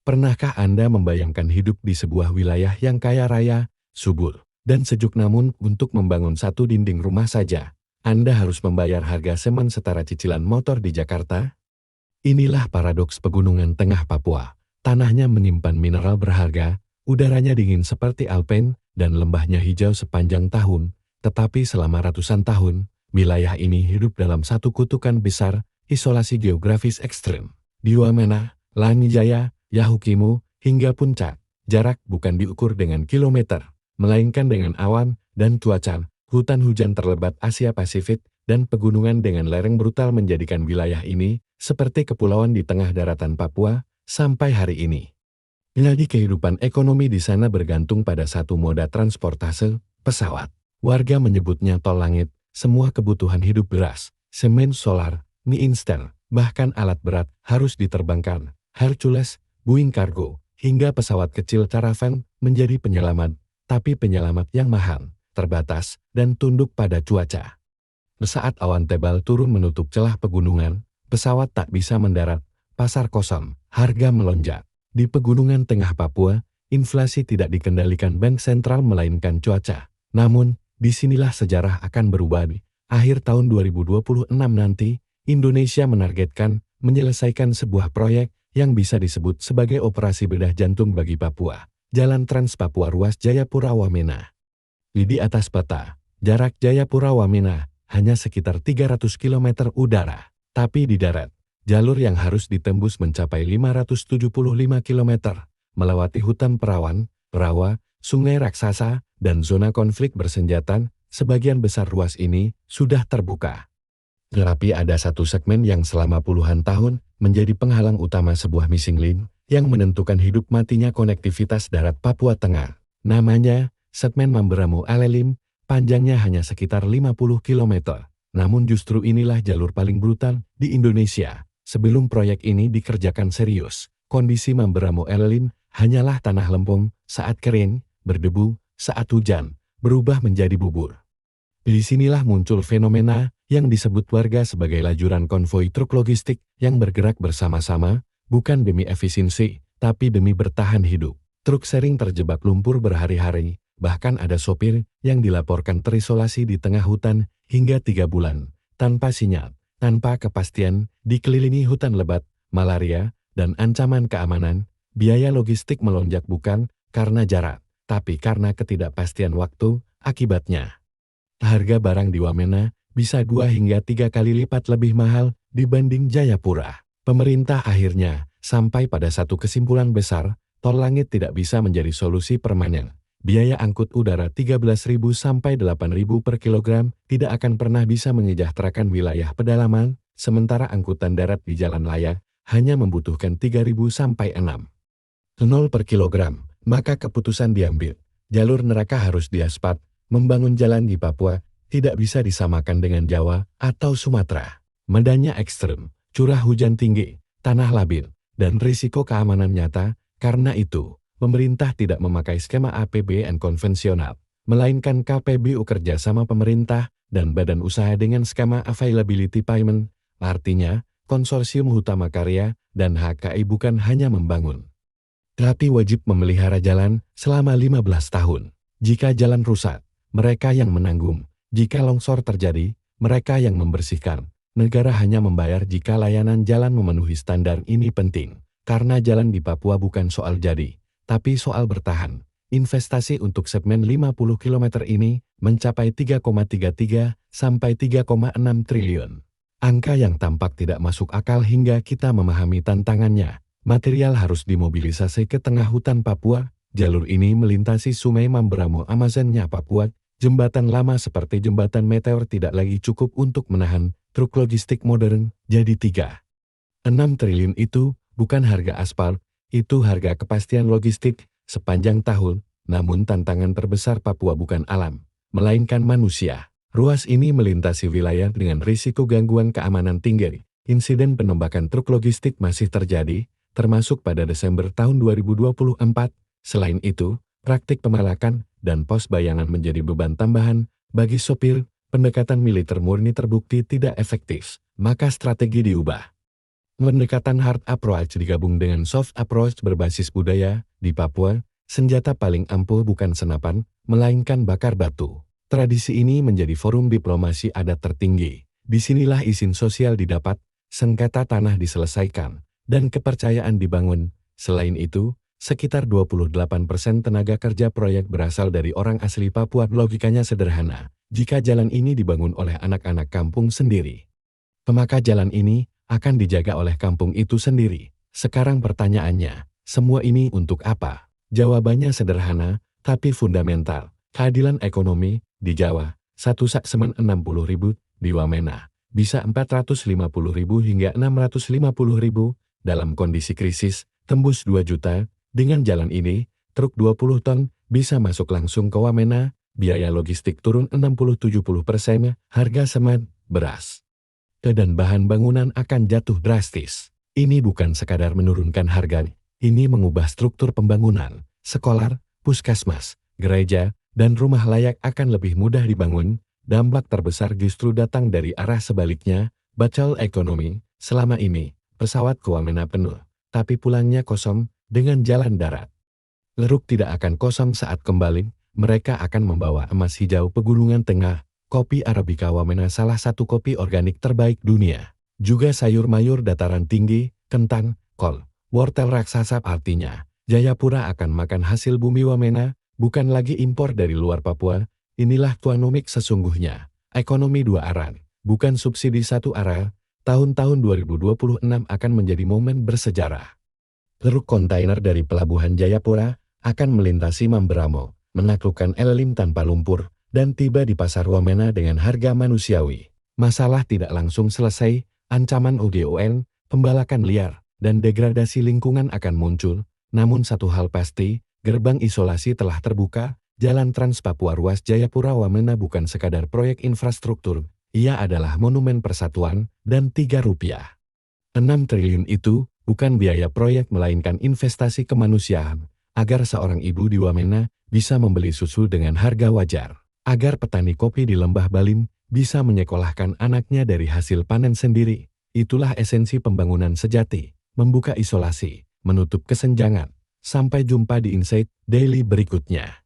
Pernahkah Anda membayangkan hidup di sebuah wilayah yang kaya raya, subur, dan sejuk, namun untuk membangun satu dinding rumah saja, Anda harus membayar harga semen setara cicilan motor di Jakarta? Inilah paradoks pegunungan tengah Papua. Tanahnya menyimpan mineral berharga, udaranya dingin seperti alpen, dan lembahnya hijau sepanjang tahun. Tetapi selama ratusan tahun, wilayah ini hidup dalam satu kutukan besar, isolasi geografis ekstrem. Di Wamena, Lanijaya, Yahukimu, hingga puncak, jarak bukan diukur dengan kilometer, melainkan dengan awan dan cuaca. Hutan hujan terlebat Asia Pasifik dan pegunungan dengan lereng brutal menjadikan wilayah ini seperti kepulauan di tengah daratan Papua sampai hari ini. Jadi kehidupan ekonomi di sana bergantung pada satu moda transportase, pesawat. Warga menyebutnya tol langit. Semua kebutuhan hidup beras, semen, solar, mie instan, bahkan alat berat harus diterbangkan. Hercules, Boeing Cargo, hingga pesawat kecil Caravan menjadi penyelamat, tapi penyelamat yang mahal, terbatas, dan tunduk pada cuaca. Saat awan tebal turun menutup celah pegunungan, pesawat tak bisa mendarat, pasar kosong, harga melonjak. Di pegunungan tengah Papua, inflasi tidak dikendalikan bank sentral melainkan cuaca. Namun, disinilah sejarah akan berubah. Akhir tahun 2026 nanti, Indonesia menargetkan menyelesaikan sebuah proyek yang bisa disebut sebagai operasi bedah jantung bagi Papua. Jalan Trans Papua ruas Jayapura-Wamena. Di atas peta, jarak Jayapura-Wamena hanya sekitar 300 km udara. Tapi di darat, jalur yang harus ditembus mencapai 575 km, melewati hutan perawan, rawa, sungai raksasa, dan zona konflik bersenjata. Sebagian besar ruas ini sudah terbuka. Tetapi ada satu segmen yang selama puluhan tahun menjadi penghalang utama sebuah missing link yang menentukan hidup matinya konektivitas darat Papua Tengah. Namanya segmen Mamberamo Alelim, panjangnya hanya sekitar 50 km. Namun justru inilah jalur paling brutal di Indonesia. Sebelum proyek ini dikerjakan serius, kondisi Mamberamo Alelim hanyalah tanah lempung saat kering, berdebu saat hujan, berubah menjadi bubur. Di sinilah muncul fenomena yang disebut warga sebagai lajuran konvoi truk logistik yang bergerak bersama-sama, bukan demi efisiensi, tapi demi bertahan hidup. Truk sering terjebak lumpur berhari-hari, bahkan ada sopir yang dilaporkan terisolasi di tengah hutan hingga 3 bulan, tanpa sinyal, tanpa kepastian, dikelilingi hutan lebat, malaria, dan ancaman keamanan. Biaya logistik melonjak bukan karena jarak, tapi karena ketidakpastian waktu. Akibatnya, harga barang di Wamena bisa 2 hingga 3 kali lipat lebih mahal dibanding Jayapura. Pemerintah akhirnya sampai pada satu kesimpulan besar, tol langit tidak bisa menjadi solusi permanen. Biaya angkut udara 13.000 sampai 8.000 per kilogram tidak akan pernah bisa menyejahterakan wilayah pedalaman, sementara angkutan darat di jalan layak hanya membutuhkan 3.000 sampai 6.000 per kilogram. Maka keputusan diambil, jalur neraka harus diaspal. Membangun jalan di Papua tidak bisa disamakan dengan Jawa atau Sumatera. Medannya ekstrem, curah hujan tinggi, tanah labil, dan risiko keamanan nyata. Karena itu, pemerintah tidak memakai skema APBN konvensional, melainkan KPBU kerjasama pemerintah dan badan usaha dengan skema Availability Payment. Artinya, konsorsium Hutama Karya dan HKI bukan hanya membangun, tapi wajib memelihara jalan selama 15 tahun. Jika jalan rusak, mereka yang menanggung. Jika longsor terjadi, mereka yang membersihkan. Negara hanya membayar jika layanan jalan memenuhi standar. Ini penting, karena jalan di Papua bukan soal jadi, tapi soal bertahan. Investasi untuk segmen 50 km ini mencapai 3,33 sampai 3,6 triliun. Angka yang tampak tidak masuk akal hingga kita memahami tantangannya. Material harus dimobilisasi ke tengah hutan Papua. Jalur ini melintasi sungai Mamberamo Amazonnya Papua. Jembatan lama seperti jembatan Meteor tidak lagi cukup untuk menahan truk logistik modern. Jadi 3,6 triliun itu bukan harga aspal, itu harga kepastian logistik sepanjang tahun. Namun tantangan terbesar Papua bukan alam, melainkan manusia. Ruas ini melintasi wilayah dengan risiko gangguan keamanan tinggi. Insiden penembakan truk logistik masih terjadi, termasuk pada Desember tahun 2024. Selain itu, praktik pemalakan dan pos bayangan menjadi beban tambahan bagi sopir. Pendekatan militer murni terbukti tidak efektif, maka strategi diubah. Pendekatan hard approach digabung dengan soft approach berbasis budaya, di Papua, senjata paling ampuh bukan senapan, melainkan bakar batu. Tradisi ini menjadi forum diplomasi adat tertinggi. Disinilah izin sosial didapat, sengketa tanah diselesaikan, dan kepercayaan dibangun. Selain itu, sekitar 28% tenaga kerja proyek berasal dari orang asli Papua. Logikanya sederhana, jika jalan ini dibangun oleh anak-anak kampung sendiri, maka jalan ini akan dijaga oleh kampung itu sendiri. Sekarang pertanyaannya, semua ini untuk apa? Jawabannya sederhana, tapi fundamental. Keadilan ekonomi, di Jawa, satu sak semen 60.000, di Wamena, bisa 450.000 hingga 650.000, dalam kondisi krisis, tembus 2 juta, dengan jalan ini, truk 20 ton, bisa masuk langsung ke Wamena, biaya logistik turun 60-70%, harga semen, beras, dan bahan bangunan akan jatuh drastis. Ini bukan sekadar menurunkan harga, ini mengubah struktur pembangunan. Sekolah, puskesmas, gereja, dan rumah layak akan lebih mudah dibangun. Dampak terbesar justru datang dari arah sebaliknya, bacal ekonomi. Selama ini, pesawat ke Wamena penuh, tapi pulangnya kosong, dengan jalan darat. Leruk tidak akan kosong saat kembali, mereka akan membawa emas hijau pegunungan tengah. Kopi Arabica Wamena salah satu kopi organik terbaik dunia. Juga sayur mayur dataran tinggi, kentang, kol, wortel raksasa. Artinya, Jayapura akan makan hasil bumi Wamena, bukan lagi impor dari luar Papua. Inilah tuanomik sesungguhnya. Ekonomi dua arah, bukan subsidi satu arah. Tahun-tahun 2026 akan menjadi momen bersejarah. Truk kontainer dari pelabuhan Jayapura akan melintasi Mamberamo, menaklukkan Elim tanpa lumpur, dan tiba di pasar Wamena dengan harga manusiawi. Masalah tidak langsung selesai, ancaman ODON, pembalakan liar, dan degradasi lingkungan akan muncul. Namun satu hal pasti, gerbang isolasi telah terbuka. Jalan Trans Papua ruas Jayapura Wamena bukan sekadar proyek infrastruktur, ia adalah monumen persatuan, dan Rp3. 6 triliun itu bukan biaya proyek melainkan investasi kemanusiaan, agar seorang ibu di Wamena bisa membeli susu dengan harga wajar. Agar petani kopi di Lembah Balim bisa menyekolahkan anaknya dari hasil panen sendiri. Itulah esensi pembangunan sejati, membuka isolasi, menutup kesenjangan. Sampai jumpa di Insight Daily berikutnya.